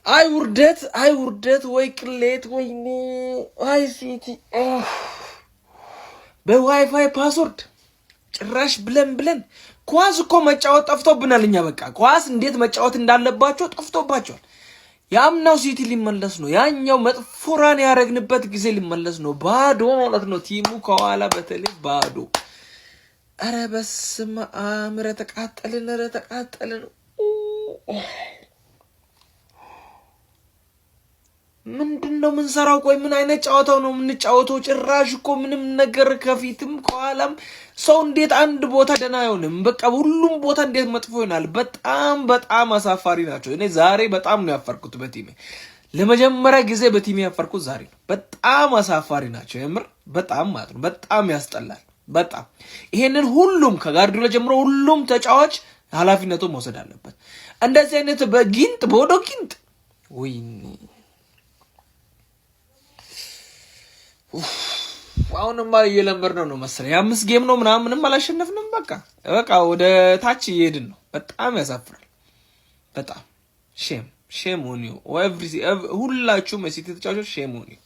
አይ ውርደት ወይ ቅሌት ወይኔ አይ ሲቲ በዋይፋይ ፓስወርድ ጭራሽ ብለን ኳስ እኮ መጫወት ጠፍቶብናል። እኛ በቃ ኳስ እንዴት መጫወት እንዳለባቸው ጠፍቶባቸዋል። ያምናው ሲቲ ሊመለስ ነው። ያኛው መጥፎራን ያረግንበት ጊዜ ሊመለስ ነው። ባዶ ማለት ነው ቲሙ ከኋላ በተለይ ባዶ። አረ በስመ አብ ኧረ ተቃጠልን። ምንድነው ምን ሰራው? ቆይ ምን አይነት ጨዋታው ነው የምንጫወተው? ጭራሽ እኮ ምንም ነገር ከፊትም ከኋላም ሰው እንዴት አንድ ቦታ ደና አይሆንም? በቃ ሁሉም ቦታ እንዴት መጥፎ ይሆናል? በጣም አሳፋሪ ናቸው። እኔ ዛሬ በጣም ነው ያፈርኩት በቲሜ። ለመጀመሪያ ጊዜ በቲሜ ያፈርኩት ዛሬ ነው። በጣም አሳፋሪ ናቸው የምር በጣም ማለት ነው። በጣም ያስጠላል። በጣም ይሄንን ሁሉም ከጋርዲዮላ ጀምሮ ሁሉም ተጫዋች ኃላፊነቱን መውሰድ አለበት። እንደዚህ አይነት በወዶ ጊንጥ ወይኔ አሁንማ እየለመድነው ነው መሰለኝ። 5 ጌም ነው ምንም አላሸነፍንም። በቃ ወደ ታች እየሄድን ነው። በጣም ያሳፍራል። በጣም ሼም ኦን ዩ ሁላችሁም የሲቲ ተጫዋቾች ሼም ኦን ዩ።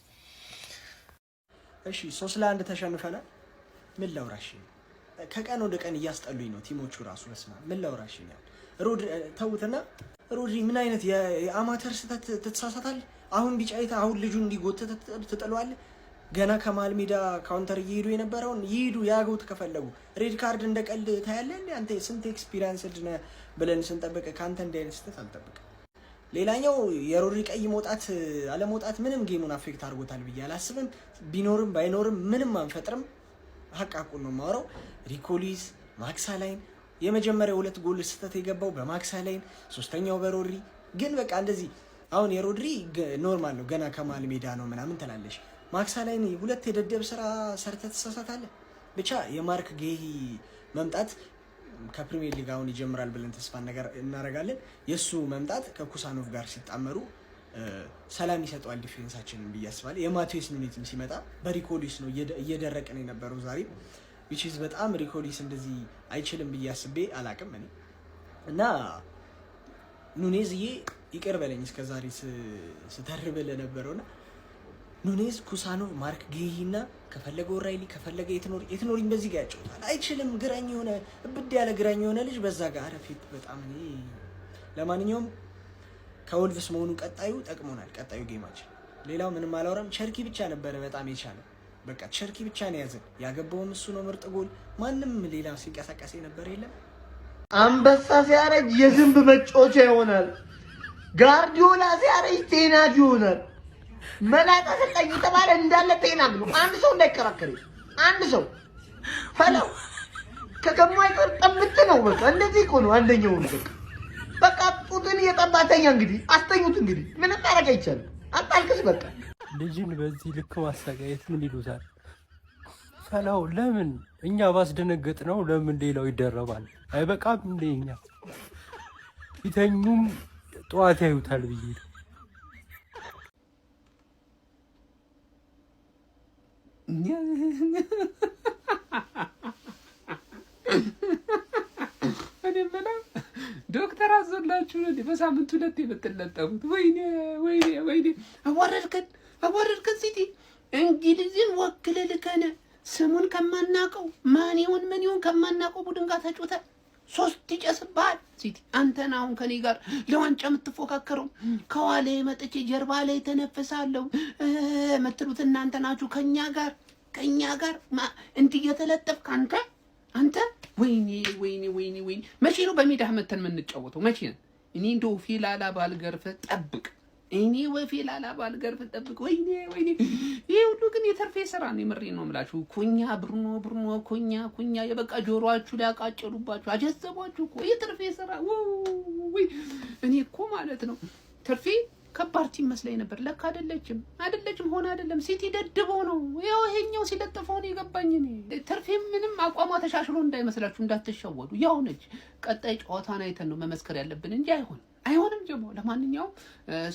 እሺ 3-1 ተሸንፈናል። ምን ላውራሽ? ከቀን ወደ ቀን እያስጠሉኝ ነው ቲሞቹ ራሱ። በስማ ምን ላውራሽ ነው? ተውትና ሮድሪ ምን አይነት የአማተር ስህተት ትተሳሳታል? አሁን ቢጫይታ አሁን ልጁ እንዲጎተት ትጥለዋለህ። ገና ከመሃል ሜዳ ካውንተር እየሄዱ የነበረውን ይሄዱ ያገውት ከፈለጉ ሬድ ካርድ እንደቀልድ ታያለህ እንዴ? አንተ ስንት ኤክስፒሪየንስ ልጅ ነህ ብለን ስንጠብቅ ካንተ እንደ አይነት ስህተት አልጠብቅም። ሌላኛው የሮድሪ ቀይ መውጣት አለመውጣት ምንም ጌሙን አፌክት አድርጎታል ብዬ አላስብም። ቢኖርም ባይኖርም ምንም አንፈጥርም። ሐቃቁን ነው የማወራው። ሪኮሊስ ማክሳላይን የመጀመሪያው 2 ጎል ስህተት የገባው በማክሳላይን፣ ሶስተኛው በሮድሪ ግን በቃ እንደዚህ አሁን የሮድሪ ኖርማል ነው ገና ከመሃል ሜዳ ነው ምናምን ትላለሽ። ማክሳላይን 2 የደደብ ስራ ሰርተ ተሳሳታለህ። ብቻ የማርክ ጌሂ መምጣት ከፕሪሚየር ሊግ አሁን ይጀምራል ብለን ተስፋ እናደርጋለን። የሱ መምጣት ከኩሳኖቭ ጋር ሲጣመሩ ሰላም ይሰጠዋል ዲፌንሳችንን ብዬ አስባለሁ። የማቴዎስ ኑኔዝም ሲመጣ በሪኮሊስ ነው እየደረቀን የነበረው ዛሬ which is በጣም ሪኮሊስ እንደዚህ አይችልም ብዬ አስቤ አላቅም እኔ እና ኑኔዝዬ ይቅር በለኝ እስከዛሬ ስተርበለ ነበርውና ኑኔዝ ኩሳኖቭ ማርክ ጌሂና ከፈለገው ራይሊ ከፈለገ የትኖሪን በዚህ ጋር ያጫውታል። አይችልም ግራኝ የሆነ እብድ ያለ ግራኝ የሆነ ልጅ በዛ ጋር አረፊት በጣም እኔ ለማንኛውም ከወልቭስ መሆኑ ቀጣዩ ጠቅሞናል። ቀጣዩ ጌማችን ሌላው ምንም አላወራም። ቸርኪ ብቻ ነበረ በጣም የቻለው በቃ ቸርኪ ብቻ ነው ያዘን። ያገባውም እሱ ነው ምርጥ ጎል። ማንም ሌላ ሲንቀሳቀስ ነበር የለም። አንበሳ ሲያረጅ የዝንብ መጫወቻ ይሆናል። ጋርዲዮላ ሲያረጅ ቴናግ ይሆናል። መላጣ ሰጠኝ ተባለ እንዳለ ቴናግ ነው። አንድ ሰው እንዳይከራከር አንድ ሰው ፈለው ከከማይቀር ጠምት ነው። በቃ እንደዚህ እኮ ነው አንደኛው በቃ ጡትን እየጠባተኛ እንግዲህ አስተኙት። እንግዲህ ምንም ማድረግ አይቻልም። አጣልክስ በቃ ልጅን በዚህ ልክ ማሰቃየት ምን ይሉታል? ፈላው ለምን እኛ ባስደነገጥ ነው ለምን ሌላው ይደረባል? አይበቃም እንደ እኛ ይተኙም ጠዋት ያዩታል ብዬ ነው። ዶክተር አዞላችሁ ነው በሳምንት 2 የምትለጠፉት? ወይኔ አዋረድከን ሲቲ እንግሊዝን ወክለ ልከነ ስሙን ከማናቀው ማን ይሁን ከማናቀው ቡድን ጋር ተጫውተ 3 ይጨስባል ሲቲ። አንተን አሁን ከኔ ጋር ለዋንጫ የምትፎካከረው ከኋላ መጥቼ ጀርባ ላይ ተነፈሳለሁ መትሉት እናንተ ናችሁ። ከኛ ጋር እንዲህ የተለጠፍክ አንተ ወይኔ መቼ ነው በሜዳ መተን የምንጫወተው? መቼ ነው? እኔ እንደው ፊላላ ባልገርፍ ጠብቅ። ወይኔ ይሄ ሁሉ ግን የተርፌ ስራ ነው። የምሬ ነው የምላችሁ። ኩኛ ብርኖ ኩኛ የበቃ ጆሮአችሁ ላይ አቃጨሉባችሁ፣ አጀዘቧችሁ እኮ የተርፌ ስራ። ወይ እኔ እኮ ማለት ነው ተርፌ ከባድ ቲም መስለኝ ነበር። ለካ አይደለችም ሆነ አይደለም። ሲቲ ደድበው ነው ያው ይሄኛው ሲለጥፈው ነው የገባኝ። እኔ ተርፌ ምንም አቋሟ ተሻሽሎ እንዳይመስላችሁ እንዳትሸወዱ። ያው ነች። ቀጣይ ጨዋታን አይተን ነው መመስከር ያለብን እንጂ አይሆንም ጀሞ። ለማንኛውም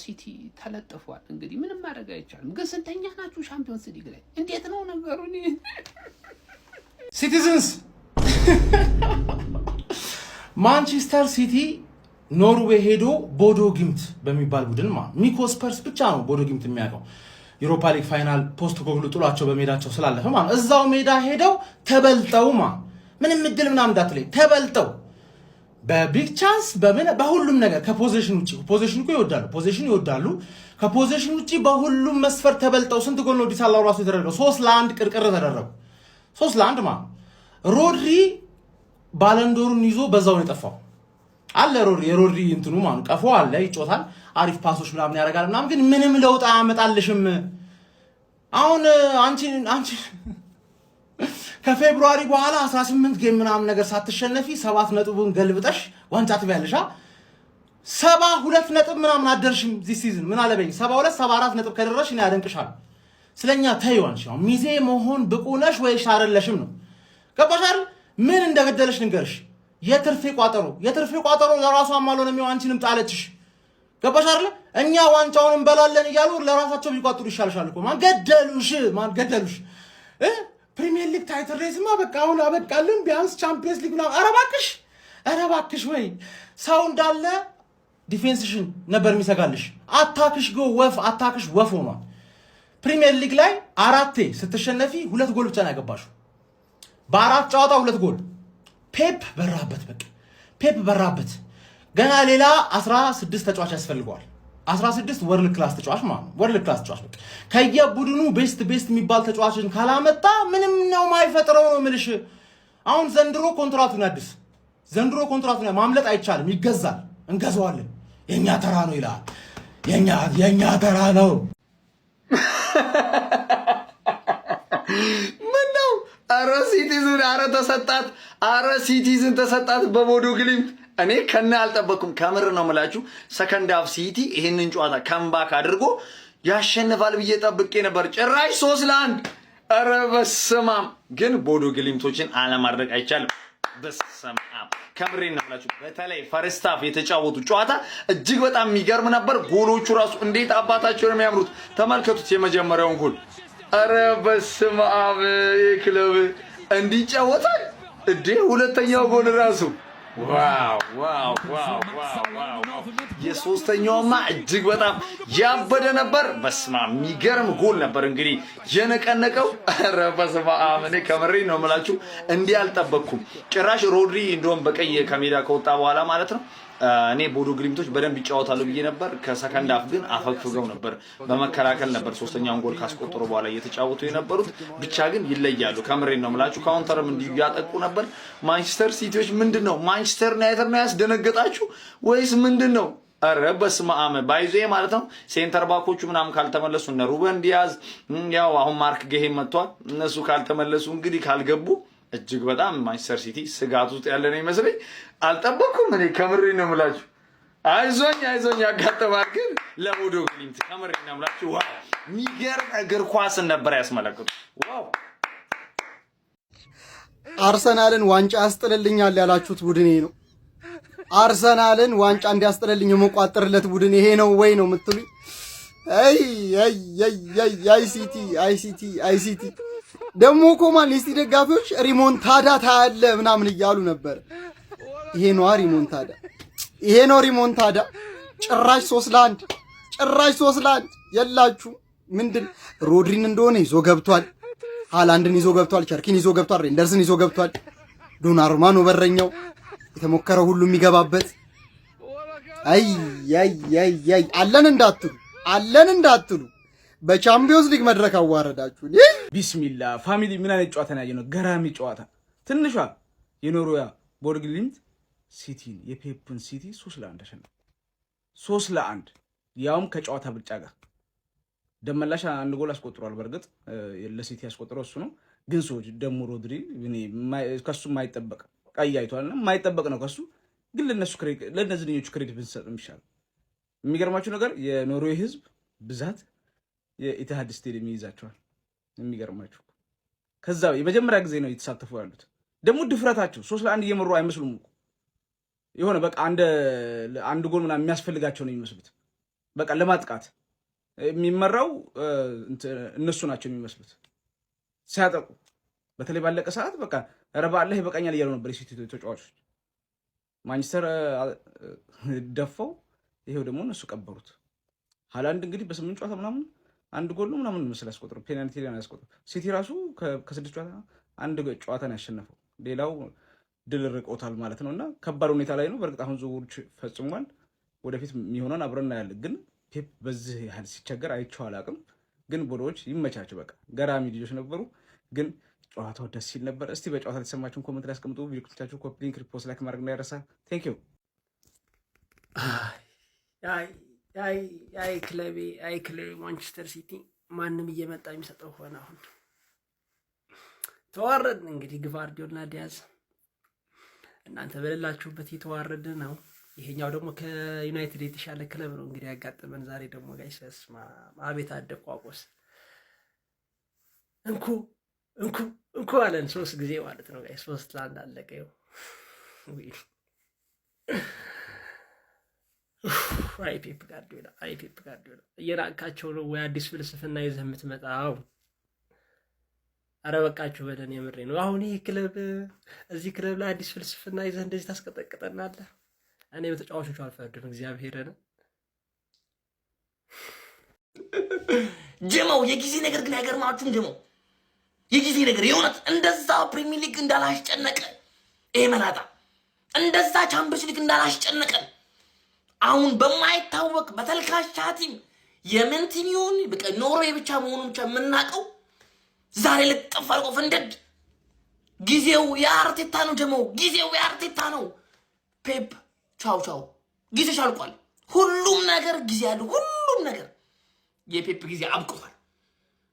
ሲቲ ተለጥፏል። እንግዲህ ምንም ማድረግ አይቻልም። ግን ስንተኛ ናችሁ ሻምፒዮንስ ሊግ ላይ? እንዴት ነው ነገሩ? ሲቲዝንስ ማንቸስተር ሲቲ ኖርዌይ ሄዶ ቦዶ ጊምት በሚባል ቡድን ሚኮ ስፐርስ ብቻ ነው ቦዶ ጊምት የሚያውቀው ዩሮፓ ሊግ ፋይናል ፖስት ኮግሉ ጥሏቸው በሜዳቸው ስላለፈ እዛው ሜዳ ሄደው ተበልጠው ምንም እድል ምናምን እንዳትለይ ተበልጠው በቢግ ቻንስ በሁሉም ነገር ከፖዚሽን ውጪ ፖዚሽን ይወዳሉ ከፖዚሽን ውጪ በሁሉም መስፈር ተበልጠው ስንት ጎል ነው ዲሳላው ራሱ የተደረገው 3-1 ቅርቅር ተደረጉ 3-1 ሮድሪ ባለንዶሩን ይዞ በዛው ነው የጠፋው አለ የሮድሪ እንትኑ ቀፎ አለ ይጮታል አሪፍ ፓሶች ምናምን ያደርጋል ምናምን ግን ምንም ለውጥ አያመጣልሽም አሁን አንቺ ከፌብሩዋሪ በኋላ 18 ጌም ምናምን ነገር ሳትሸነፊ 7 ነጥቡን ገልብጠሽ ዋንጫ ትበያለሽ 72 ነጥብ ምናምን አደርሽም ዚህ ሲዝን ምን አለበኝ 72 74 ነጥብ ከደረሽ እኔ ያደንቅሻል ስለኛ ታይዋንሽ ሚዜ መሆን ብቁ ነሽ ወይስ አይደለሽም ነው ገባሻል ምን እንደገደለሽ ንገርሽ የትርፌ ቋጠሮ ለራሷ ማልሆነ ነው አንቺንም ጣለችሽ ገባሻል እኛ ዋንጫውን እንበላለን ይያሉ ለራሳቸው ቢቋጥሩ ይሻልሻል እኮ ማን ገደሉሽ ፕሪሚየር ሊግ ታይትል ሬስማ በቃ አሁን አበቃልን ቢያንስ ቻምፒየንስ ሊግ ነው ኧረ እባክሽ ወይ ሰው እንዳለ ዲፌንስሽን ነበር የሚሰጋልሽ አታክሽ ወፍ ሆኗል ፕሪሚየር ሊግ ላይ 4 ስትሸነፊ 2 ጎል ብቻ ነው ያገባሽው በአራት ጨዋታ 2 ጎል ፔፕ በራበት ገና ሌላ 16 ተጫዋች ያስፈልገዋል 16 ወርልድ ክላስ ተጫዋች በቃ ከየቡድኑ ቤስት የሚባል ተጫዋችን ካላመጣ ምንም ነው ማይፈጥረው ነው ምልሽ አሁን ዘንድሮ ኮንትራቱን ማምለጥ አይቻልም ይገዛል እንገዛዋለን የኛ ተራ ነው ይላል የኛ ተራ ነው ምን ነው ሲቲዝን ተሰጣት በቦዶ ግሊምት እኔ ከነ አልጠበኩም ከምር ነው የምላችሁ ሰከንድ ሃፍ ሲቲ ይሄንን ጨዋታ ካምባክ አድርጎ ያሸንፋል ብዬ ጠብቄ ነበር ጭራሽ 3-1 ኧረ በስመ አብ ግን ቦዶ ግሊምቶችን አለማድረግ አይቻልም በስመ አብ ከምሬ ነው የምላችሁ በተለይ ፈርስት ሃፍ የተጫወቱ ጨዋታ እጅግ በጣም የሚገርም ነበር ጎሎቹ ራሱ እንዴት አባታቸው ነው የሚያምሩት ተመልከቱት የመጀመሪያውን ጎል ኧረ በስመ አብ ክለብ እንዲጫወታል እዴ ሁለተኛው ጎል ራሱ ዋው የሶስተኛውማ እጅግ በጣም ያበደ ነበር በስመ አብ የሚገርም ጎል ነበር እንግዲህ የነቀነቀው ኧረ በስመ አብ እኔ ከምሬ ነው የምላችሁ እንዲህ አልጠበቅኩም ጭራሽ ሮድሪ እንደውም በቀይ ከሜዳ ከወጣ በኋላ ማለት ነው እኔ ቦዶ ግሊምቶች በደንብ ይጫወታሉ ብዬ ነበር ከሰከንድ ሃፍ ግን አፈግፍገው ነበር በመከላከል ነበር ሶስተኛውን ጎል ካስቆጠሩ በኋላ እየተጫወቱ የነበሩት ብቻ ግን ይለያሉ ከምሬ ነው የምላችሁ ካውንተርም እንዲሁ ያጠቁ ነበር ማንቸስተር ሲቲዎች ምንድነው ማንቸስተር ዩናይትድ ነው ያስደነገጣችሁ ወይስ ምንድነው ኧረ በስመ አብ ባይዞ ማለት ነው ሴንተር ባኮቹ ምናምን ካልተመለሱ እነ ሩበን ዲያዝ ያው አሁን ማርክ ጌሄም መጥቷል እነሱ ካልተመለሱ እንግዲህ ካልገቡ እጅግ በጣም ማንቸስተር ሲቲ ስጋት ውስጥ ያለ ነው ይመስለኝ አልጠበኩም እኔ ከምሬ ነው የምላችሁ አይዞኝ ያጋጠማል ግን ለቦዶ ግሊምት ከምሬ ነው የምላችሁ ዋው የሚገርም እግር ኳስ ነበር ያስመለክቱ ዋው አርሰናልን ዋንጫ ያስጥልልኛል ያላችሁት ቡድን ይሄ ነው አርሰናልን ዋንጫ እንዲያስጥልልኝ የመቋጠርለት ቡድን ይሄ ነው ወይ ነው የምትሉኝ አይሲቲ ደግሞ እኮ ማንቸስተር ደጋፊዎች ሪሞንታዳ ታያለ ምናምን እያሉ ነበር ይሄ ነው ሪሞንታዳ ጭራሽ 3-1 የላችሁ ምንድን ሮድሪን እንደሆነ ይዞ ገብቷል ሃላንድን ይዞ ገብቷል ቸርኪን ይዞ ገብቷል ሬንደርስን ይዞ ገብቷል ዶናሩማ ነው በረኛው የተሞከረው ሁሉ የሚገባበት አለን እንዳትሉ በቻምፒዮንስ ሊግ መድረክ አዋረዳችሁ ቢስሚላ ፋሚሊ ምን አይነት ጨዋታ ነው ያየነው ገራሚ ጨዋታ ትንሿ የኖርዌያ ቦዶ ግሊምት ሲቲን የፔፕን ሲቲ 3-1 ተሸነፈ 3-1 ያውም ከጨዋታ ብልጫ ጋር ደመላሽ አንድ ጎል አስቆጥሯል በርግጥ ለሲቲ ያስቆጥረው እሱ ነው ግን ሰዎች ደሞ ሮድሪ ከሱ ማይጠበቅ ቀይ አይቷልና ማይጠበቅ ነው ከሱ ግን ለነዚህ ልጆች ክሬዲት ብንሰጥም ይሻላል የሚገርማችሁ ነገር የኖርዌይ ህዝብ ብዛት የኢቲሃድ ስቴዲየም ይይዛቸዋል የሚገርማችሁ ከዛ የመጀመሪያ ጊዜ ነው የተሳተፉ ያሉት ደግሞ ድፍረታቸው 3-1 እየመሩ አይመስሉም እኮ የሆነ በቃ አንድ ጎል ምናምን የሚያስፈልጋቸው ነው የሚመስሉት በቃ ለማጥቃት የሚመራው እነሱ ናቸው የሚመስሉት ሲያጠቁ በተለይ ባለቀ ሰዓት በቃ ረባለህ ይበቃኛል እያሉ ነበር የሲቲ ተጫዋቾች ማንቸስተር ደፋው፣ ይሄው ደግሞ እነሱ ቀበሩት። ሃላንድ እንግዲህ በ8 ጨዋታ ምናምን አንድ ጎል ነው ምናምን መስል ያስቆጥሩ፣ ፔናልቲ ላይ ያስቆጥሩ። ሲቲ ራሱ ከ6 ጨዋታ አንድ ጨዋታ ነው ያሸነፈው፣ ሌላው ድል ርቆታል ማለት ነውና ከባድ ሁኔታ ላይ ነው። በእርግጥ አሁን ዝውውሮች ፈጽሟል፣ ወደፊት የሚሆነውን አብረን እናያለን። ግን ፔፕ በዚህ ያህል ሲቸገር አይቼው አላውቅም። ግን ቦሎዎች ይመቻቸው፣ በቃ ገራሚ ልጆች ነበሩ። ግን ጨዋታው ደስ ሲል ነበር። እስቲ በጨዋታ የተሰማችሁን ኮሜንት ላይ አስቀምጡ። ቪዲዮ ክፍታችሁ ኮፒ ሊንክ፣ ሪፖስት፣ ላይክ ማድረግ እንዳይረሳ። ቴንክ ዩ። አይ ክለቤ ማንቸስተር ሲቲ ማንም እየመጣ የሚሰጠው ሆነ። አሁን ተዋረድን እንግዲህ ግቫርዲዮልና ዲያዝ እናንተ በሌላችሁበት የተዋረደ ነው። ይሄኛው ደግሞ ከዩናይትድ የተሻለ ክለብ ነው እንግዲህ ያጋጠመን ዛሬ ደግሞ ጋይስ። በስመ አብ አቤት አደቋቆስ እንኩ አለን 3 ጊዜ ማለት ነው ጋይስ። 3-1 አለቀ። አይ ፔፕ ጋርዲዮላ እየራቃቸው ነው ወይ አዲስ ፍልስፍና ይዘህ የምትመጣው? አረ በቃችሁ በለን፣ የምሬ ነው። አሁን ይሄ ክለብ እዚህ ክለብ ላይ አዲስ ፍልስፍና ይዘህ እንደዚህ ታስቀጠቅጠናለህ? እኔ በተጫዋቾቹ አልፈርድም እግዚአብሔርን። ጀማው የጊዜ ነገር ግን አይገርማችሁም? ጀማው የጊዜ ነገር የእውነት እንደዛ ፕሪሚየር ሊግ እንዳላስጨነቀ ይሄ መላጣ እንደዛ ቻምፒየንስ ሊግ እንዳላስጨነቀ አሁን በማይታወቅ በተልካሻ ቲም የመንቲኒዮን በቃ ኖርዌይ ብቻ መሆኑን ብቻ የምናውቀው ዛሬ ልጥፍ አልቆ ፍንድድ። ጊዜው የአርቴታ ነው ጀማው፣ ጊዜው የአርቴታ ነው። ፔፕ ቻው ጊዜሽ አልቋል። ሁሉም ነገር ጊዜ አለው፣ ሁሉም ነገር። የፔፕ ጊዜ አብቅቷል፣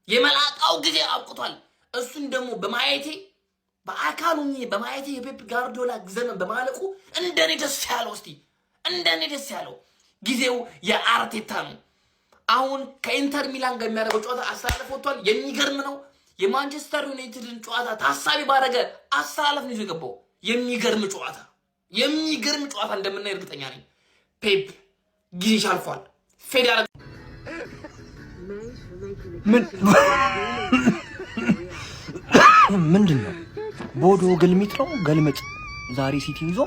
የመላጣው ጊዜ አብቅቷል። እሱን ደግሞ በማየቴ በአካሉ በማየቴ የፔፕ ጋርዲዮላ ዘመን በማለቁ እንደኔ ደስ ያለው ጊዜው የአርቴታ ነው። አሁን ከኢንተር ሚላን ጋር የሚያደርገው ጨዋታ አስተላለፍ ወጥቷል። የሚገርም ነው። የማንቸስተር ዩናይትድን ጨዋታ ታሳቢ ባደረገ አስተላለፍ ነው የገባው። የሚገርም ጨዋታ እንደምናይ እርግጠኛ ነኝ። ፔፕ ጊዜሽ አልፏል። ፌዴራል ምንድን ነው? ቦዶ ግልሚት ነው ገልምጥ። ዛሬ ሲቲ ይዞ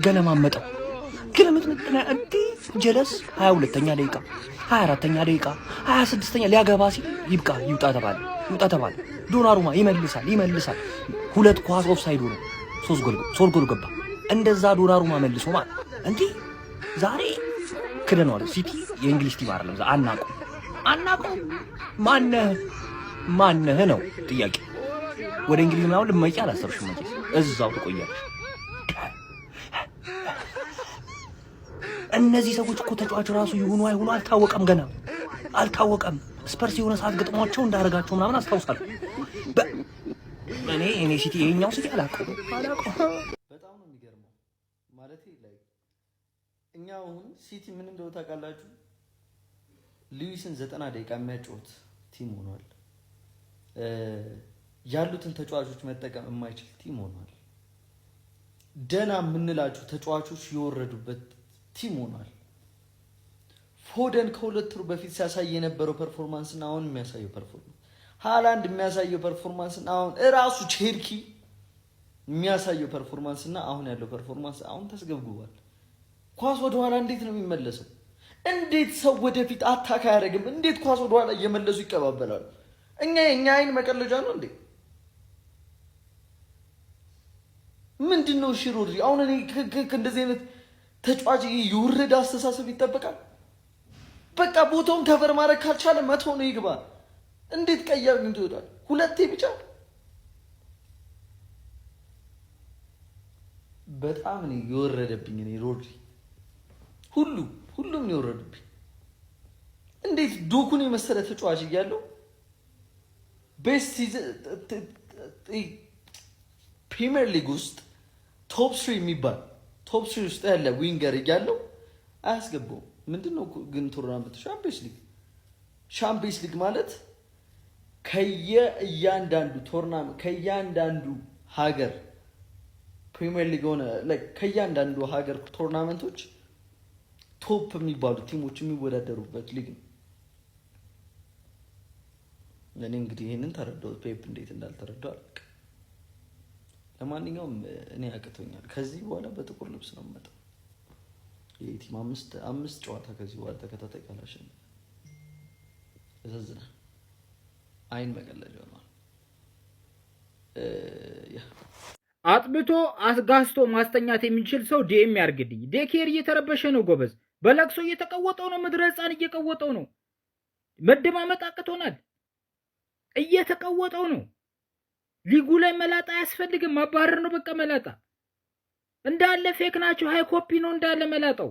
ገለማመጠው። ግልምጥ እንዴ ጀለስ 22ኛ ደቂቃ 24ኛ ደቂቃ 26ኛ ሊያገባ ሲል ይውጣ ተባለ። ዶናሩማ ይመልሳል። 2 ኳስ ኦፍሳይዱ ነው። 3 ጎል ገባ። እንደዛ ዶናሩማ መልሶ ማለት እንዴ ዛሬ ክደነዋል። ሲቲ የእንግሊዝ ቲም አይደለም። አናውቅም። ማነህ ነው ጥያቄ። ወደ እንግሊዝ ምናምን ልትመጪ አላሰብሽም መቼስ፣ እዛው ትቆያለሽ። እነዚህ ሰዎች እኮ ተጫዋች ራሱ ይሁኑ አይሁኑ አልታወቀም፣ ገና አልታወቀም። ስፐርስ የሆነ ሰዓት ገጥሟቸው እንዳደረጋቸው ምናምን አስታውሳለሁ። እኔ ሲቲ የኛው ሲቲ አላውቀውም። በጣም ነው የሚገርመው። ማለት ላይ እኛ አሁን ሲቲ ምን እንደው ታውቃላችሁ? ሉዊስን 90 ደቂቃ የሚያጫወት ቲም ሆኗል። ያሉትን ተጫዋቾች መጠቀም የማይችል ቲም ሆኗል። ደና የምንላቸው ተጫዋቾች የወረዱበት ቲም ሆኗል። ፎደን ከ2 ወር በፊት ሲያሳይ የነበረው ፐርፎርማንስ እና አሁን የሚያሳየው ፐርፎርማንስ፣ ሃላንድ የሚያሳየው ፐርፎርማንስ እና አሁን እራሱ ቼልሲ የሚያሳየው ፐርፎርማንስ እና አሁን ያለው ፐርፎርማንስ አሁን ተስገብግቧል። ኳስ ወደ ኋላ እንዴት ነው የሚመለሰው? እንዴት ሰው ወደፊት አታካ አያደርግም? እንዴት ኳስ ወደ ኋላ እየመለሱ ይቀባበላሉ? እኛ አይን መቀለጃ ነው እንዴ? ምንድነው? እሺ ሮድሪ አሁን እኔ እንደዚህ አይነት ተጫዋች የወረደ አስተሳሰብ ይጠበቃል? በቃ ቦታውን ከቨር ማድረግ ካልቻለ መቶ ነው ይግባ። እንዴት ቀያር ግን ትወጣል? 2 ብቻ በጣም ነው የወረደብኝ። እኔ ሮድሪ ሁሉም ነው የወረደብኝ። እንዴት ዶኩን የመሰለ ተጫዋች እያለው ቤስት ፕሪሚየር ሊግ ውስጥ ቶፕ 3 የሚባል ቶፕ 3 ውስጥ ያለ ዊንገር እያለው አያስገባውም። ምንድነው ግን ቱርናመንት ሻምፒየንስ ሊግ ማለት ከየእያንዳንዱ ቱርናመንት ከእያንዳንዱ ሀገር ፕሪሚየር ሊግ ሆነ ከእያንዳንዱ ሀገር ቱርናመንቶች ቶፕ የሚባሉ ቲሞች የሚወዳደሩበት ሊግ ነው። እኔ እንግዲህ ይሄንን ተረዳሁት። ፔፕ እንዴት እንዳልተረዳው አላውቅም። ለማንኛውም እኔ ያቅቶኛል። ከዚህ በኋላ በጥቁር ልብስ ነው የምመጣው። የቲም አምስት ጨዋታ ከዚህ በኋላ ተከታታይ ካላሸነፈ ያሳዝናል። አይን መቀለጃ ነው። አጥብቶ አስጋስቶ ማስተኛት የሚችል ሰው ዲኤም ያርግልኝ። ዴኬር እየተረበሸ ነው ጎበዝ። በለቅሶ እየተቀወጠው ነው። ምድረ ህፃን እየቀወጠው ነው። መደማመጥ አቅቶናል። እየተቀወጠው ነው። ሊጉ ላይ መላጣ አያስፈልግም። ማባረር ነው በቃ። መላጣ እንዳለ ፌክ ናቸው። ሃይ ኮፒ ነው እንዳለ መላጣው።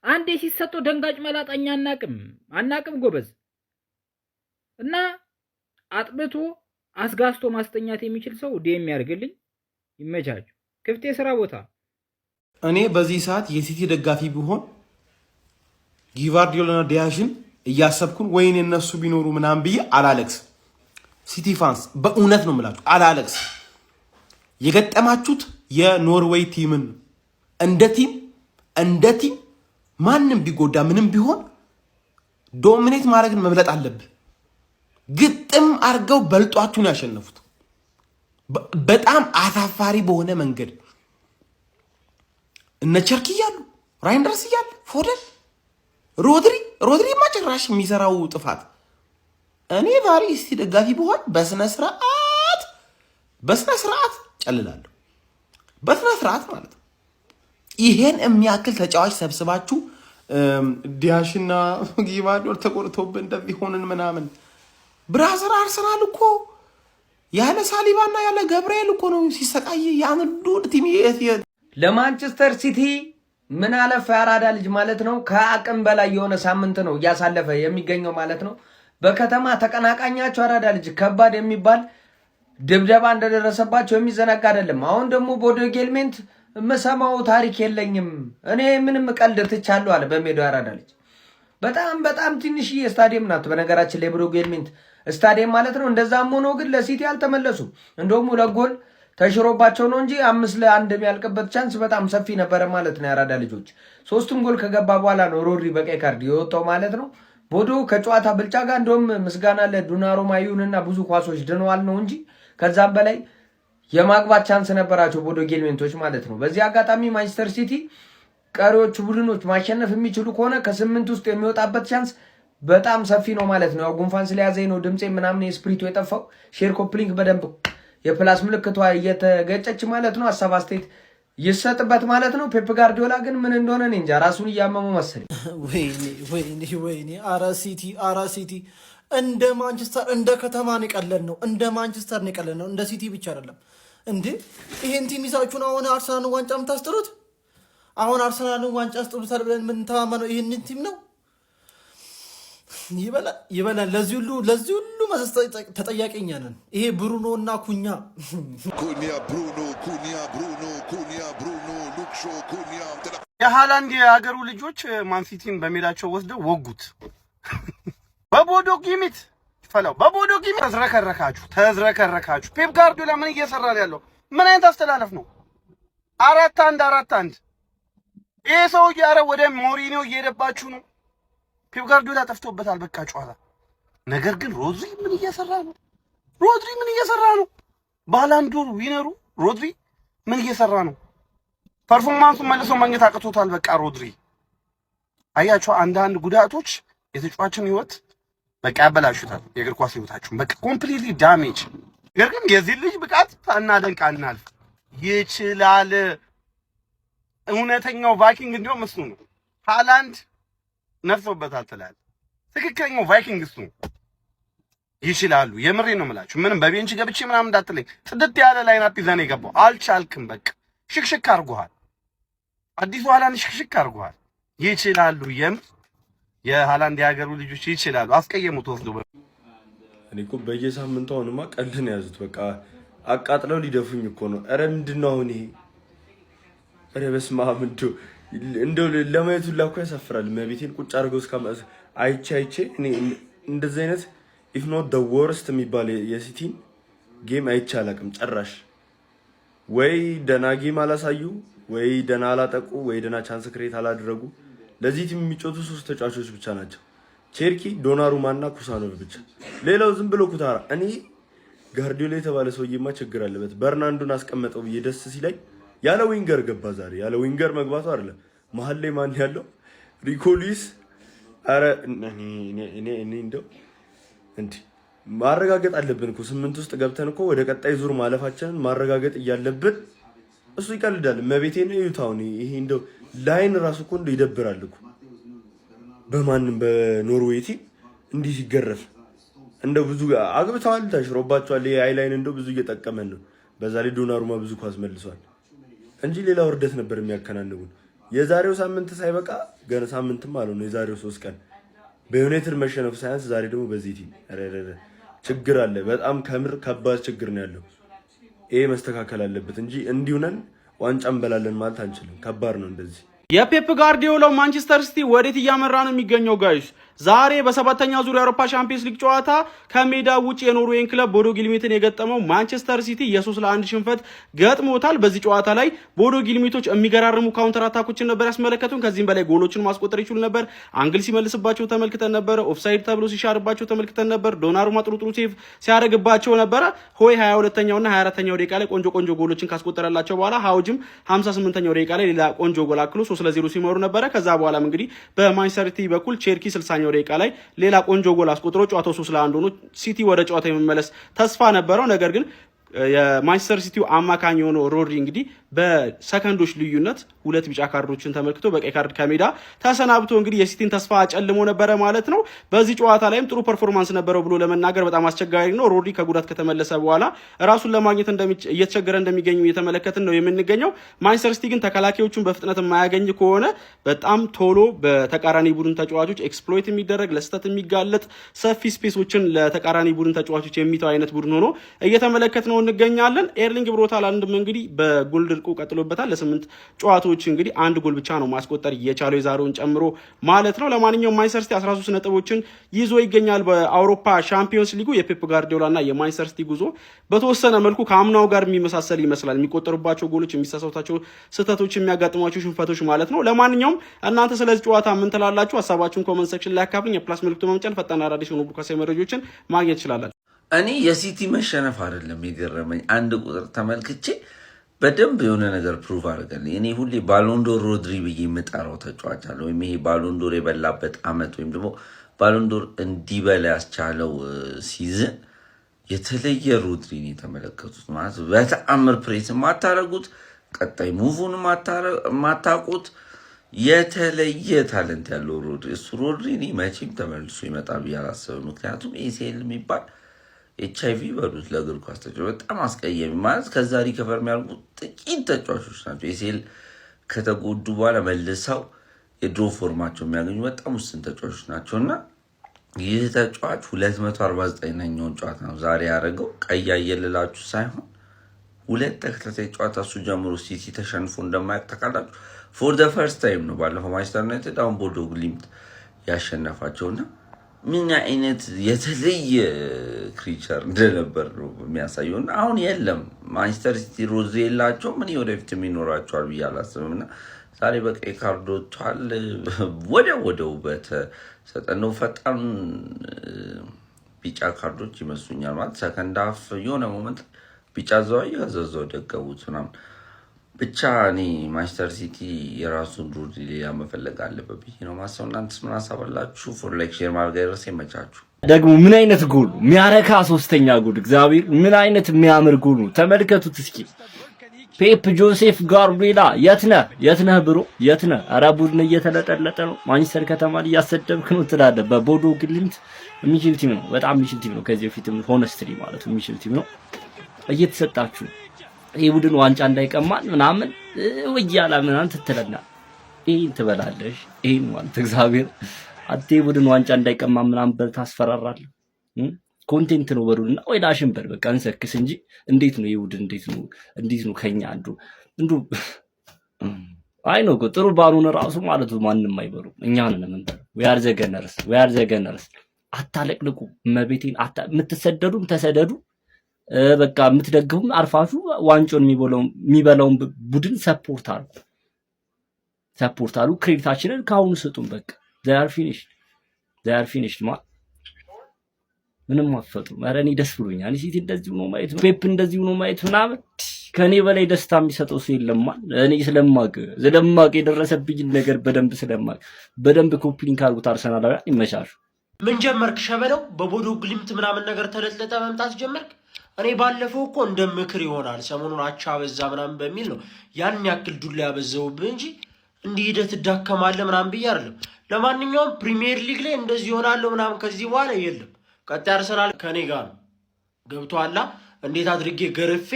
አንዴ ሲሰጠው ደንጋጭ መላጣኛ አናቅም ጎበዝ። እና አጥብቶ አስጋስቶ ማስተኛት የሚችል ሰው ዲኤም ያርግልኝ። ይመቻችሁ። ክፍት የሥራ ቦታ። እኔ በዚህ ሰዓት የሲቲ ደጋፊ ቢሆን ጊቫርዲዮልና ዲያሽን እያሰብኩን ወይኔ እነሱ ቢኖሩ ምናምን ብዬ አላለቅስ። ሲቲ ፋንስ በእውነት ነው የምላችሁ አላለቅስ። የገጠማችሁት የኖርዌይ ቲምን እንደ ቲም ማንም ቢጎዳ ምንም ቢሆን ዶሚኔት ማድረግን መብለጥ አለብህ። ግጥም አርገው በልጧችሁን ያሸነፉት በጣም አሳፋሪ በሆነ መንገድ እነ ቸርክ እያሉ ራይንደርስ እያሉ ፎደን ሮድሪ ማጭራሽ የሚሰራው ጥፋት እኔ ዛሬ እስቲ ደጋፊ ብሆን በስነ ስርዓት ጨልላለሁ። በስነ ስርዓት ማለት ነው። ይሄን የሚያክል ተጫዋች ሰብስባችሁ ዲያሽና ጊቫርዲዮል ተቆርቶብን እንደዚህ ሆንን ምናምን። ብራዘር አርሰናል እኮ ያለ ሳሊባና ያለ ገብርኤል እኮ ነው ሲሰቃይ ያንዱ ቲም። ለማንቸስተር ሲቲ ምን አለፈ ያራዳ ልጅ ማለት ነው ከአቅም በላይ የሆነ ሳምንት ነው እያሳለፈ የሚገኘው ማለት ነው። በከተማ ተቀናቃኛቸው ያራዳ ልጅ ከባድ የሚባል ድብደባ እንደደረሰባቸው የሚዘነጋ አይደለም። አሁን ደግሞ ቦዶ ጌልሜንት መሰማው ታሪክ የለኝም እኔ ምንም ቀልድ ትቻለሁ አለ በሜዳው ያራዳ ልጅ። በጣም ትንሽዬ ስታዲየም ናት በነገራችን ላይ ቦዶ ጌልሜንት ስታዲየም ማለት ነው። እንደዛም ሆኖ ግን ለሲቲ አልተመለሱም። እንደውም 2 ጎል ተሽሮባቸው ነው እንጂ 5-1 የሚያልቅበት ቻንስ በጣም ሰፊ ነበረ ማለት ነው። ያራዳ ልጆች 3ቱም ጎል ከገባ በኋላ ነው ሮድሪ በቀይ ካርድ የወጣው ማለት ነው። ቦዶ ከጨዋታ ብልጫ ጋር እንደውም ምስጋና ለዱናሩማ ይሁንና ብዙ ኳሶች ድነዋል ነው እንጂ ከዛም በላይ የማግባት ቻንስ ነበራቸው ቦዶ ጌልሜንቶች ማለት ነው። በዚህ አጋጣሚ ማንቸስተር ሲቲ ቀሪዎቹ ቡድኖች ማሸነፍ የሚችሉ ከሆነ ከ8 ውስጥ የሚወጣበት ቻንስ በጣም ሰፊ ነው ማለት ነው። ያው ጉንፋን ስለያዘኝ ነው ድምጼ ምናምን የስፕሪቱ የጠፋው። ሼር ኮፕሊንግ በደንብ የፕላስ ምልክቷ እየተገጨች ማለት ነው። ሀሳብ አስተያየት ይሰጥበት ማለት ነው። ፔፕ ጋርዲዮላ ግን ምን እንደሆነ እኔ እንጃ ራሱን እያመመው መሰለኝ። ወይኔ አራ ሲቲ እንደ ማንቸስተር እንደ ከተማ ንቀለን ነው። እንደ ማንቸስተር ንቀለን ነው። እንደ ሲቲ ብቻ አይደለም እንዴ። ይሄን ቲም ይዛችሁን አሁን አርሰናልን ዋንጫ የምታስጥሩት? አሁን አርሰናልን ዋንጫ አስጥሩታል ብለን የምንተማመነው ይሄንን ቲም ነው። ይበላል። ለዚህ ሁሉ መሰስ ተጠያቂኛ ነን። ይሄ ብሩኖ እና ኩኛ የሃላንድ የሀገሩ ልጆች ማንሲቲን በሜዳቸው ወስደው ወጉት። በቦዶ ጊሚት ፈላው በቦዶ ጊሚት ተዝረከረካችሁ። ፔፕ ጋርዲዮላ ምን እየሰራ ነው ያለው? ምን አይነት አስተላለፍ ነው? 4-1 ይሄ ሰው ያረ ወደ ሞሪኒዮ እየሄደባችሁ ነው። ፔፕ ጋርዲዮላ ጠፍቶበታል በቃ ጨዋታ። ነገር ግን ሮድሪ ምን እየሰራ ነው? ባላንዶር ዊነሩ ሮድሪ ምን እየሰራ ነው? ፐርፎርማንሱን መልሶ ማግኘት አቅቶታል በቃ ሮድሪ። አያችሁ አንዳንድ ጉዳቶች የተጫዋችን ህይወት በቃ ያበላሹታል፣ የእግር ኳስ ህይወታችሁን በቃ ኮምፕሊትሊ ዳሜጅ። ነገር ግን የዚህ ልጅ ብቃት ሳናደንቅ አናልፍ። ይችላል። እውነተኛው ቫይኪንግ እንዲያውም እሱ ነው። ሃላንድ ነፍሶበታል ትላለህ። ትክክለኛው ቫይኪንግ እሱ ነው። ይችላሉ። የምሬ ነው የምላችሁ። ምንም በቤንች ገብቼ ምናምን እንዳትለኝ። ጽድት ያለ ላይናፕ ይዘህ ነው የገባው። አልቻልክም። በቃ ሽክሽክ አድርጎሃል። አዲሱ ሃላንድ ሽክሽክ አድርጎሃል። ይችላሉ። የሃላንድ የሀገሩ ልጆች ይችላሉ። አስቀየሙት ወስዶ። እኔ እኮ በየሳምንቱ አሁንማ ቀልድን ያዙት። በቃ አቃጥለው ሊደፉኝ እኮ ነው። ኧረ ምንድን ነው አሁን ይሄ? ኧረ በስመ አብ እንደው ለማየት ሁላ እኮ ያሳፍራል። መቤቴን ቁጭ አድርገው እስከ አይቼ እኔ እንደዚህ አይነት ኢፍ ኖት ዘ ወርስት የሚባል የሲቲን ጌም አይቼ አላውቅም ጨራሽ። ወይ ደና ጌም አላሳዩ፣ ወይ ደና አላጠቁ፣ ወይ ደና ቻንስ ክሬት አላደረጉ። ለዚህ ቲም የሚጮቱ 3 ተጫዋቾች ብቻ ናቸው፣ ቼርኪ፣ ዶናሩማ እና ኩሳኖቭ ብቻ። ሌላው ዝም ብሎ ኩታራ። እኔ ጋርዲዮላ የተባለ ሰውዬማ ችግር አለበት። በርናንዶን አስቀመጠው ብዬ ደስ ሲለኝ ያለ ዊንገር ገባ። ዛሬ ያለ ዊንገር መግባቱ አይደለም መሀል ላይ ማን ያለው ሪኮ ሉዊስ። አረ እኔ እንደው እንዴ ማረጋገጥ አለብን እኮ 8 ውስጥ ገብተን እኮ ወደ ቀጣይ ዙር ማለፋችንን ማረጋገጥ እያለብን እሱ ይቀልዳል። መቤቴን እዩታው። ይሄ እንደው ላይን ራሱ እኮ እንደው ይደብራል እኮ በማንም በኖርዌይ ቲም እንዲህ ሲገረፍ እንደው ብዙ አግብተዋል፣ ተሽሮባቸዋል። ይሄ አይላይን እንደው ብዙ እየጠቀመን ነው። በዛ ላይ ዶናሩማ ብዙ ኳስ መልሷል እንጂ ሌላ ውርደት ነበር የሚያከናንቡን። የዛሬው ሳምንት ሳይበቃ ገና ሳምንትም አልሆነው የዛሬው 3 ቀን በዩናይትድ መሸነፍ ሳያንስ ዛሬ ደግሞ በዚህ ቲም ችግር አለ። በጣም ከምር ከባድ ችግር ነው ያለው። ይሄ መስተካከል አለበት እንጂ እንዲሁነን ዋንጫ እንበላለን ማለት አንችልም። ከባድ ነው እንደዚህ። የፔፕ ጋርዲዮላው ማንቸስተር ሲቲ ወዴት እያመራ ነው የሚገኘው ጋይስ? ዛሬ በ7ኛው ዙር የአውሮፓ ሻምፒዮንስ ሊግ ጨዋታ ከሜዳ ውጭ የኖርዌይን ክለብ ቦዶ ግሊምትን የገጠመው ማንቸስተር ሲቲ የ3-1 ሽንፈት ገጥሞታል። በዚህ ጨዋታ ላይ ቦዶ ግሊምቶች የሚገራርሙ ካውንተር አታኮችን ነበር ያስመለከቱን። ከዚህም በላይ ጎሎችን ማስቆጠር ይችሉ ነበር። አንግል ሲመልስባቸው ተመልክተን ነበር። ኦፍሳይድ ተብሎ ሲሻርባቸው ተመልክተን ነበር። ዶናሩማ ጥሩ ሴቭ ሲያደርግባቸው ነበረ። ሆይ 22ኛውና 24ኛው ደቂቃ ላይ ቆንጆ ጎሎችን ካስቆጠረላቸው በኋላ ሀውጅም 58ኛው ደቂቃ ላይ ሌላ ቆንጆ ጎል አክሎ 3-0 ሲመሩ ነበረ። ከዛ በኋላም እንግዲህ በማንቸስተር ሲቲ በኩል ቼርኪ 60ኛው ደቂቃ ላይ ሌላ ቆንጆ ጎል አስቆጥሮ ጨዋታው 3-1 ሆኖ ሲቲ ወደ ጨዋታ የመመለስ ተስፋ ነበረው። ነገር ግን የማንቸስተር ሲቲው አማካኝ የሆነው ሮድሪ እንግዲህ በሰከንዶች ልዩነት 2 ቢጫ ካርዶችን ተመልክቶ በቀይ ካርድ ከሜዳ ተሰናብቶ እንግዲህ የሲቲን ተስፋ አጨልሞ ነበረ ማለት ነው። በዚህ ጨዋታ ላይም ጥሩ ፐርፎርማንስ ነበረው ብሎ ለመናገር በጣም አስቸጋሪ ነው። ሮድሪ ከጉዳት ከተመለሰ በኋላ ራሱን ለማግኘት እየተቸገረ እንደሚገኙ እየተመለከትን ነው የምንገኘው። ማንቸስተር ሲቲ ግን ተከላካዮቹን በፍጥነት የማያገኝ ከሆነ በጣም ቶሎ በተቃራኒ ቡድን ተጫዋቾች ኤክስፕሎይት የሚደረግ ለስተት የሚጋለጥ ሰፊ ስፔሶችን ለተቃራኒ ቡድን ተጫዋቾች የሚተው አይነት ቡድን ሆኖ እየተመለከት ነው እንገኛለን። ኤርሊንግ ብሮት ሃላንድም እንግዲህ በጎል ድርቁ ቀጥሎበታል። ለ8 ጨዋታዎች እንግዲህ 1 ጎል ብቻ ነው ማስቆጠር የቻለው የዛሬውን ጨምሮ ማለት ነው። ለማንኛውም ማንቸስተር ሲቲ 13 ነጥቦችን ይዞ ይገኛል በአውሮፓ ሻምፒዮንስ ሊጉ። የፔፕ ጋርዲዮላ እና የማንቸስተር ሲቲ ጉዞ በተወሰነ መልኩ ከአምናው ጋር የሚመሳሰል ይመስላል። የሚቆጠሩባቸው ጎሎች፣ የሚሳሳታቸው ስህተቶች፣ የሚያጋጥሟቸው ሽንፈቶች ማለት ነው። ለማንኛውም እናንተ ስለዚህ ጨዋታ ምን ትላላችሁ? ሀሳባችሁን ኮመንት ሴክሽን ላይ አካፍሉኝ። የፕላስ ምልክቱ በመጫን ፈጣን አዳዲስ የሆኑ ቡካሳዊ መረጃዎችን ማግኘት ትችላላችሁ። እኔ የሲቲ መሸነፍ አይደለም የገረመኝ፣ አንድ ቁጥር ተመልክቼ በደንብ የሆነ ነገር ፕሩቭ አድርገልኝ። እኔ ሁሌ ባሎንዶር ሮድሪ ብዬ የምጠራው ተጫዋች አለ ወይም ይሄ ባሎንዶር የበላበት አመት ወይም ደግሞ ባሎንዶር እንዲበላ ያስቻለው ሲዝን የተለየ ሮድሪን የተመለከቱት ማለት በተአምር ፕሬስ የማታረጉት ቀጣይ ሙቭን የማታውቁት የተለየ ታለንት ያለው ሮድሪ። እሱ ሮድሪ እኔ መቼም ተመልሶ ይመጣ ብዬ አላስብም። ምክንያቱም ኤሲኤል የሚባል HIV በሉት ለእግር ኳስ ተጫዋች በጣም አስቀያሚ ማለት ከዛ ሪከቨር የሚያደርጉ ጥቂት ተጫዋቾች ናቸው። ኤሲኤል ከተጎዱ በኋላ መልሰው የድሮ ፎርማቸው የሚያገኙ በጣም ውስን ተጫዋቾች ናቸው እና ይህ ተጫዋች 249ኛውን ጨዋታ ነው ዛሬ ያደረገው። ቀይ አየልላችሁ ሳይሆን 2 ተከታታይ ጨዋታ እሱ ጀምሮ ሲቲ ተሸንፎ እንደማያውቅ ታውቃላችሁ። ፎር ደ ፈርስት ታይም ነው ባለፈው ማንቸስተር ዩናይትድ አሁን ቦዶ ግሊምት ያሸነፋቸውና ምን አይነት የተለየ ክሪቸር እንደነበር ነው የሚያሳየው። እና አሁን የለም ማንቸስተር ሲቲ ሮዝ የላቸው ምን ወደፊት የሚኖራቸዋል ብዬ አላስብም። እና ዛሬ በቀይ ካርድ ወጥቷል። ወደው በተሰጠነው ፈጣን ቢጫ ካርዶች ይመስሉኛል ማለት ሰከንድ ሃፍ የሆነ ሞመንት ቢጫ ዘዋይ ያዘዘው ደገቡት ምናምን ብቻ እኔ ማንቸስተር ሲቲ የራሱን ሩድ ሌላ መፈለግ አለበት ብዬ ነው ማሰብ። እናንተስ ምን ሀሳብ አላችሁ? ፎር ላይክ ሼር ማድረግ አይረሳ። ይመቻችሁ። ደግሞ ምን አይነት ጎል የሚያረካ 3ኛ ጎል እግዚአብሔር ምን አይነት የሚያምር ጎል ነው። ተመልከቱት እስኪ። ፔፕ ጆሴፍ ጋርዲዮላ የት ነህ ብሮ የት ነህ? ኧረ ቡድን እየተለጠለጠ ነው። ማንቸስተር ከተማን እያሰደብክ ነው ትላለህ። በቦዶ ግሊምት የሚችል ቲም ነው፣ በጣም የሚችል ቲም ነው። ከዚህ በፊትም ሆነስትሊ ማለት የሚችል ቲም ነው። እየተሰጣችሁ ይሄ ቡድን ዋንጫ እንዳይቀማን ምናምን ወያላ ምናምን ትትለና ይሄን ትበላለሽ። ይሄን ማለት እግዚአብሔር አቴ ቡድን ዋንጫ እንዳይቀማን ምናምን በል ታስፈራራለህ። ኮንቴንት ነው በሩና ወይ ዳሽንበር በቃ እንሰክስ እንጂ እንዴት ነው ይሄ ቡድን እንዴት ነው ከኛ አንዱ አይ ነው ጥሩ ባሉን ራሱ ማለት ማንንም አይበሉ እኛ ነን የምንበለው። we are the gunners አታለቅልቁ መቤቴን የምትሰደዱም ተሰደዱ። በቃ የምትደግፉም አርፋችሁ ዋንጫውን የሚበላውን ቡድን ሰፖርት አሉ። ክሬዲታችንን ካሁኑ ስጡን። በቃ they are finished ምንም አትፈጥሩም። ኧረ እኔ ደስ ብሎኛል። ሲቲ እንደዚህ ነው ማየት፣ ፔፕ እንደዚህ ነው ማየት ምናምን ከኔ በላይ ደስታ የሚሰጠው ሰው የለም። እኔ ስለማቅ የደረሰብኝ ነገር በደንብ ኮፕሊንግ አድርጉት። አርሰናላውያን ይመሻሹ። ምን ጀመርክ ሸበለው? በቦዶ ግሊምት ምናምን ነገር ተለጥለጠ መምጣት ጀመርክ? እኔ ባለፈው እኮ እንደ ምክር ይሆናል ሰሞኑን አቻ በዛ ምናምን በሚል ነው ያን ያክል ዱላ ያበዛውብህ እንጂ እንዲህ ሂደት ትዳከማለህ ምናምን ብዬ አይደለም። ለማንኛውም ፕሪሚየር ሊግ ላይ እንደዚህ ይሆናል ምናምን ከዚህ በኋላ የለም። ቀጣይ አርሰናል ከኔ ጋር ነው። ገብቶሃል? እንዴት አድርጌ ገርፌ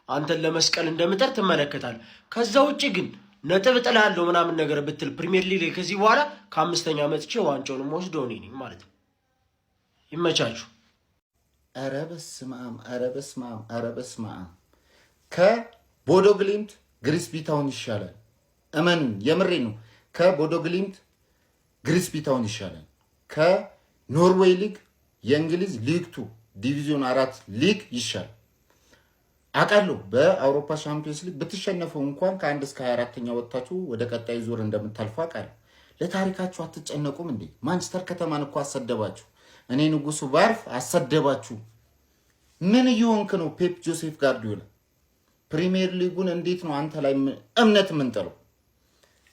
አንተን ለመስቀል እንደምጠር ትመለከታለህ። ከዛ ውጪ ግን ነጥብ ጥላለሁ ምናምን ነገር ብትል ፕሪሚየር ሊግ ላይ ከዚህ በኋላ ከአምስተኛ መጥቼ ዋንጫውንም ወስደው እኔ ነኝ ማለት ነው። ይመቻችሁ። ኧረ በስመ አብ፣ ኧረ በስመ አብ፣ ኧረ በስመ አብ። ከቦዶ ግሊምት ግሪስቢ ታውን ይሻላል። እመኑ፣ የምሬ ነው። ከቦዶ ግሊምት ግሪስቢ ታውን ይሻላል። ከኖርዌይ ሊግ የእንግሊዝ ሊግ 2 ዲቪዥን 4 ሊግ ይሻላል። አውቃለሁ በአውሮፓ ሻምፒዮንስ ሊግ ብትሸነፈው እንኳን ከ1 እስከ 24ኛ ወጥታችሁ ወደ ቀጣይ ዙር እንደምታልፉ አውቃለሁ። ለታሪካችሁ አትጨነቁም እንዴ? ማንቸስተር ከተማን እኮ አሰደባችሁ። እኔ ንጉሱ ባርፍ አሰደባችሁ። ምን እየሆንክ ነው? ፔፕ ጆሴፍ ጋርዲዮላ ፕሪሚየር ሊጉን እንዴት ነው አንተ ላይ እምነት የምንጥለው?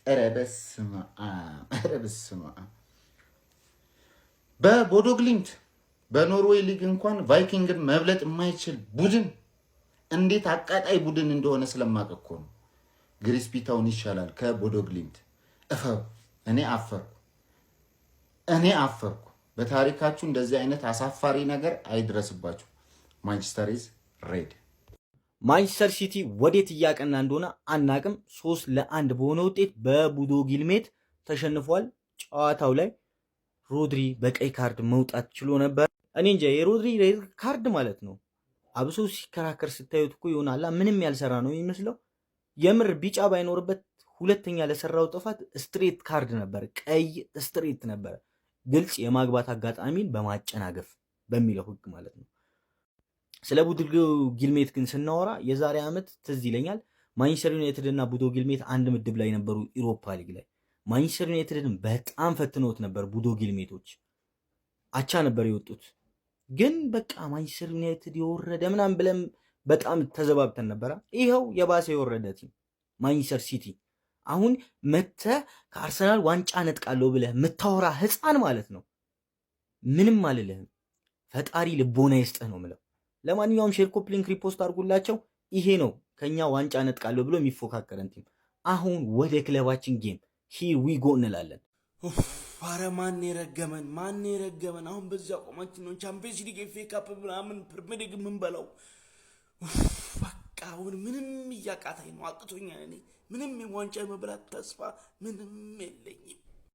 ኧረ በስመ አብ፣ ኧረ በስመ አብ። በቦዶ ግሊምት በኖርዌይ ሊግ እንኳን ቫይኪንግን መብለጥ የማይችል ቡድን እንዴት አቃጣይ ቡድን እንደሆነ ስለማውቅ እኮ ነው። ግሪስቢ ታውን ይሻላል ከቦዶ ግሊምት። እኔ አፈርኩ። በታሪካችሁ እንደዚህ አይነት አሳፋሪ ነገር አይድረስባችሁ። ማንቸስተር ኢዝ ሬድ። ማንቸስተር ሲቲ ወዴት እያቀና እንደሆነ አናቅም። 3-1 በሆነ ውጤት በቦዶ ግሊምት ተሸንፏል። ጨዋታው ላይ ሮድሪ በቀይ ካርድ መውጣት ችሎ ነበር። እኔ እንጃ የሮድሪ ሬድ ካርድ ማለት ነው አብሶ ሲከራከር ስታዩት እኮ ይሆናላ ምንም ያልሰራ ነው የሚመስለው። የምር ቢጫ ባይኖርበት ሁለተኛ ለሰራው ጥፋት ስትሬት ካርድ ነበር፣ ቀይ ስትሬት ነበር። ግልጽ የማግባት አጋጣሚን በማጨናገፍ በሚለው ህግ ማለት ነው። ስለ ቦዶ ግሊምት ግን ስናወራ የዛሬ ዓመት ትዝ ይለኛል ማንቸስተር ዩናይትድ እና ቦዶ ግሊምት አንድ ምድብ ላይ ነበሩ ኢሮፓ ሊግ ላይ። ማንቸስተር ዩናይትድን በጣም ፈትነውት ነበር ቦዶ ግሊምቶች፣ አቻ ነበር የወጡት። ግን በቃ ማንቸስተር ዩናይትድ የወረደ ምናምን ብለን በጣም ተዘባብተን ነበረ። ይኸው የባሰ የወረደ ቲም ማንቸስተር ሲቲ። አሁን መተ ከአርሰናል ዋንጫ ነጥቃለሁ ብለህ የምታወራ ህፃን ማለት ነው። ምንም አልልህም። ፈጣሪ ልቦና ይስጥህ ነው ምለው። ለማንኛውም ሼር፣ ኮፒ ሊንክ፣ ሪፖስት አድርጉላቸው። ይሄ ነው ከኛ ዋንጫ ነጥቃለሁ ብሎ የሚፎካከረን ቲም። አሁን ወደ ክለባችን ጌም ሂር ዊ ጎ እንላለን። ኧረ ማን የረገመን? አሁን በዚህ አቋማችን ነው ቻምፒየንስ ሊግ፣ ኤፍ ኤ ካፕ ምናምን ፕሪሚየር ሊግ የምንበላው። በቃ አሁን ምንም እያቃታኝ ነው፣ አቅቶኛል። እኔ ምንም የዋንጫ የመብላት ተስፋ ምንም የለኝም።